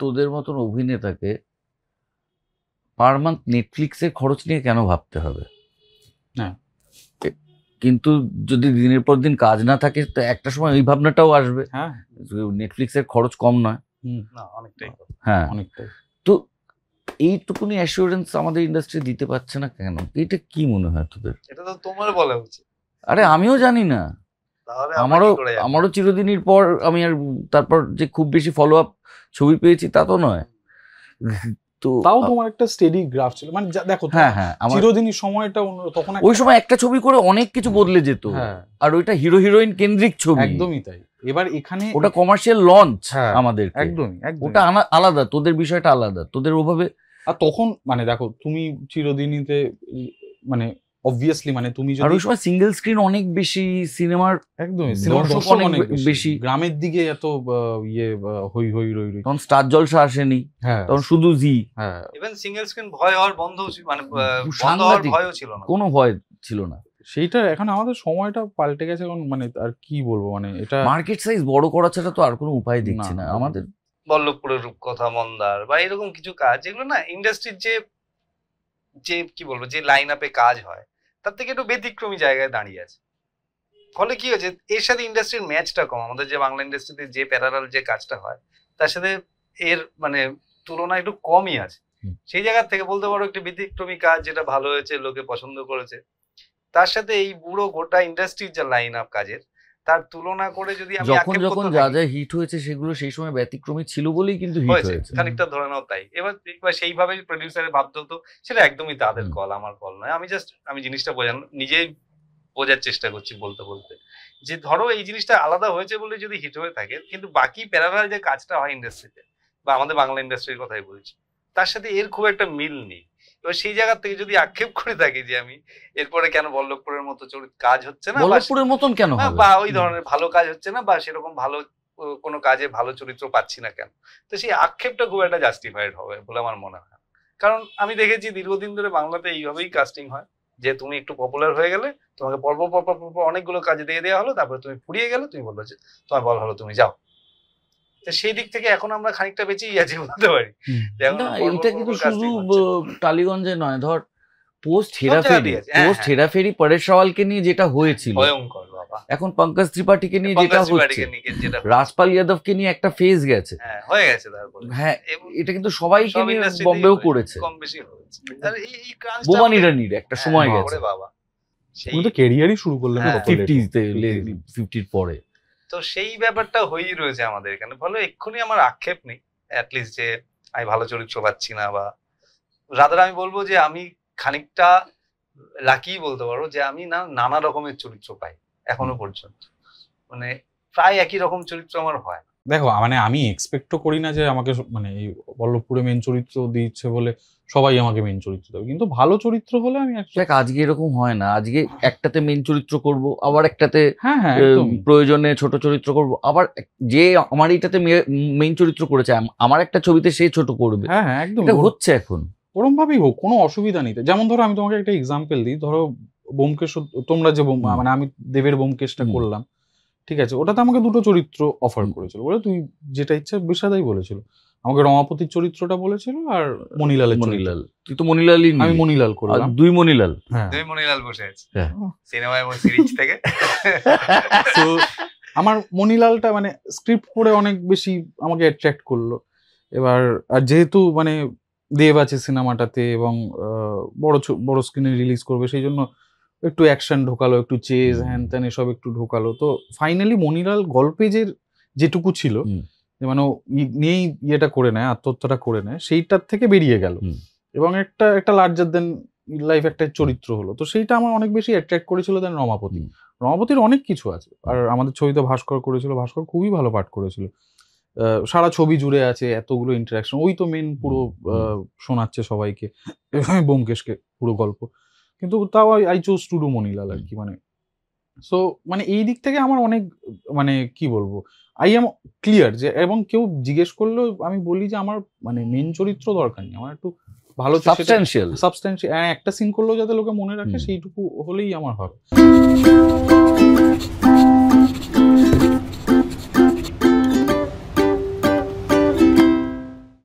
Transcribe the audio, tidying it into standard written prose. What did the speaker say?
তোদের মতন অভিনেতাকে per month নেটফ্লিক্সের খরচ নিয়ে কেন ভাবতে হবে? হ্যাঁ, কিন্তু যদি দিনের পর দিন কাজ না থাকে তো একটা সময় ওই ভাবনাটাও আসবে। হ্যাঁ, নেটফ্লিক্সের খরচ কম নয়। না অনেকটাই, হ্যাঁ অনেকটাই। তো এইটুকুনি অ্যাসিওরেন্স আমাদের ইন্ডাস্ট্রি দিতে পারছে না কেন? এটা কি মনে হয় তোদের? এটা তো তোমার বলা উচিত। আরে আমিও জানি না, তাহলে আমারও চিরদিনের পর আমি আর তারপর যে খুব বেশি ফলো আপ ছবি পেয়েছি তা তো নয়। তো তাও তোমার একটা স্টেডি গ্রাফ ছিল, মানে দেখো হ্যাঁ হ্যাঁ চিরদিনই সময়টা অন্য, তখন ওই সময় একটা ছবি করে অনেক কিছু বদলে যেত। হ্যাঁ, আর ওইটা হিরো হিরোইন কেন্দ্রিক ছবি, একদমই তাই। এবার এখানে ওটা কমার্শিয়াল লঞ্চ হ্যাঁ, আমাদের, একদমই ওটা আলাদা, তোদের বিষয়টা আলাদা, তোদের ওভাবে। আর তখন মানে দেখো তুমি চিরদিনীতে মানে অবভিয়াসলি মানে তুমি আর যদি ওই সময় সিঙ্গেল স্ক্রিন অনেক বেশি, সিনেমার একদমই দর্শক অনেক বেশি, গ্রামের দিকে এত ইয়ে হই হই রই রই, তখন স্টার জলসা আসেনি, হ্যাঁ তখন শুধু জি। হ্যাঁ, ইভেন সিঙ্গেল স্ক্রিন ভয় হওয়ার বন্ধ, মানে বন্ধ হওয়ার ভয়ও ছিল না, কোনো ভয় ছিল না। সেইটা এখন আমাদের সময়টা পাল্টে গেছে এখন, মানে আর কি বলবো, মানে এটা মার্কেট সাইজ বড় করা ছাড়া তো আর কোনো উপায় দেখছি না আমাদের। বল্লভপুরের রূপকথা, মন্দার বা এরকম কিছু কাজ যেগুলো না ইন্ডাস্ট্রির যে কি বলবো যে লাইন আপে কাজ হয় তার থেকে একটু ব্যতিক্রমী জায়গায় দাঁড়িয়ে আছে। ফলে কি হয়েছে, এর সাথে ইন্ডাস্ট্রির ম্যাচটা কম। আমাদের যে বাংলা ইন্ডাস্ট্রিতে যে প্যারালাল যে কাজটা হয় তার সাথে এর মানে তুলনা একটু কমই আছে। সেই জায়গা থেকে বলতে পারো একটি ব্যতিক্রমী কাজ যেটা ভালো হয়েছে, লোকে পছন্দ করেছে, তার সাথে এই পুরো গোটা ইন্ডাস্ট্রির যে লাইন আপ কাজের তার তুলনা করে যদি আমি যখন যা যা হিট হয়েছে সেগুলো সেই সময় ব্যতিক্রমী ছিল বলেই কিন্তু হিট হয়েছে, খানিকটা ধরে নাও তাই। এবার সেইভাবে প্রডিউসারের ভাবতে হতো, সেটা একদমই তাদের কল, আমার কল নয়। আমি জিনিসটা নিজেই বোঝার চেষ্টা করছি বলতে বলতে, যে ধরো এই জিনিসটা আলাদা হয়েছে বলে যদি হিট হয়ে থাকে, কিন্তু বাকি প্যারালাল যে কাজটা হয় ইন্ডাস্ট্রিতে বা আমাদের বাংলা ইন্ডাস্ট্রির কথাই বলছি, তার সাথে এর খুব একটা মিল নেই। এবার সেই জায়গা থেকে যদি আক্ষেপ করে থাকি যে আমি এরপরে কেন বল্লভপুরের মতো কাজ হচ্ছে না, বল্লভপুরের মতন কেন বা ওই ধরনের ভালো কাজ হচ্ছে না, বা সেরকম ভালো কোনো কাজে ভালো চরিত্র পাচ্ছি না কেন, তো সেই আক্ষেপটা খুব একটা জাস্টিফাইড হবে বলে আমার মনে হয়। কারণ আমি দেখেছি দীর্ঘদিন ধরে বাংলাতে এইভাবেই কাস্টিং হয়, যে তুমি একটু পপুলার হয়ে গেলে তোমাকে পর্ব অনেকগুলো কাজে দিয়ে দেওয়া হলো, তারপরে তুমি ফুরিয়ে গেলে, তুমি বললো যে তোমার বল হলো তুমি যাও। সেই দিক থেকে এখন আমরা খানিকটা বেঁচেই আছি বলতে পারি। এটা কিন্তু শুধু টালিগঞ্জে নয়, ধর পোস্ট হেরাফেরি পরেশ রাওয়ালকে নিয়ে যেটা হয়েছিল, এখন পঙ্কজ ত্রিপাঠীকে নিয়ে যেটা হচ্ছে, রাজপাল যাদবকে নিয়ে একটা ফেজ গেছে, হয়ে গেছে। হ্যাঁ, এটা কিন্তু সবাইকে নিয়ে বম্বেও করেছে, কম বেশি হয়েছে। বোমান ইরানির একটা সময় গেছে, বাবা সেই তো ক্যারিয়ারই শুরু করলেন 50 পরে। তো সেই ব্যাপারটা হয়েই রয়েছে আমাদের এখানে। ফলে এক্ষুনি আমার আক্ষেপ নেই অ্যাটলিস্ট যে আমি ভালো চরিত্র পাচ্ছি না, বা রাদার আমি বলবো যে আমি খানিকটা লাকি বলতে পারো যে আমি নানা রকমের চরিত্র পাই এখনো পর্যন্ত, মানে প্রায় একই রকম চরিত্র আমার হয়। দেখো মানে আমি এক্সপেক্টও করি না যে আমাকে মানে এই বল্লভপুরে মেন চরিত্র দিচ্ছে বলে সবাই আমাকে মেন চরিত্র দেবে, কিন্তু ভালো চরিত্র হলে আমি আজকে এরকম হয় না, আজকে একটাতে মেন চরিত্র করব, আবার একটাতে প্রয়োজনে ছোট চরিত্র করব, আবার যে আমার এইটাতে মেন চরিত্র করেছে আমার একটা ছবিতে সে ছোট করবে। হ্যাঁ হ্যাঁ একদম হচ্ছে এখন, ওরম ভাবেই হোক, কোনো অসুবিধা নেই। যেমন ধরো আমি তোমাকে একটা এক্সাম্পল দিই, ধরো ব্যোমকেশ, তোমরা যে মানে আমি দেবের ব্যোমকেশটা করলাম, ঠিক আছে, ওটাতে আমাকে দুটো চরিত্র অফার করেছিল, বলে তুই যেটা ইচ্ছা বিষাদাই বলেছিল, আমাকে রমাপতির চরিত্রটা বলেছিল আর মনিলালের মনিলাল, তুই তো মনিলালই, আমি মনিলাল করলাম, দুই মনিলাল, দুই মনিলাল বসে আছে সিনেমায় এবং সিরিজ থেকে। তো আমার মনিলালটা মানে স্ক্রিপ্ট পড়ে অনেক বেশি আমাকে অ্যাট্রাক্ট করলো। এবার আর যেহেতু মানে দেব আছে সিনেমাটাতে এবং বড় স্ক্রিনে রিলিজ করবে, সেই জন্য একটু অ্যাকশন ঢোকালো, একটু চেজ হ্যান ত্যান এসব একটু ঢোকালো। তো ফাইনালি মনিলাল গল্পে যেটুকু ছিল, মানে নিয়েই ইয়েটা করে নেয়, আত্মহত্যাটা করে নেয়, সেইটার থেকে বেরিয়ে গেল এবং একটা লার্জার দেন লাইফ একটা চরিত্র হলো। তো সেইটা আমার অনেক বেশি অ্যাট্রাক্ট করেছিল দেন রমাপতির অনেক কিছু আছে। আর আমাদের ছবিতে ভাস্কর করেছিল, ভাস্কর খুবই ভালো পাঠ করেছিল, সারা ছবি জুড়ে আছে এতগুলো ইন্টারাকশন, ওই তো মেন পুরো শোনাচ্ছে সবাইকে, ব্যোমকেশকে পুরো গল্প, কিন্তু তাও I choose to do Monilal আর কি। মানে সো মানে এই দিক থেকে আমার অনেক মানে কি বলবো, আই এম ক্লিয়ার যে, এবং কেউ জিজ্ঞেস করলেও আমি বলি যে আমার মানে মেন চরিত্র দরকার নেই, আমার একটু ভালো সাবস্ট্যান্সিয়াল একটা সিন করলেও যাতে লোকে মনে রাখে সেইটুকু হলেই আমার হবে।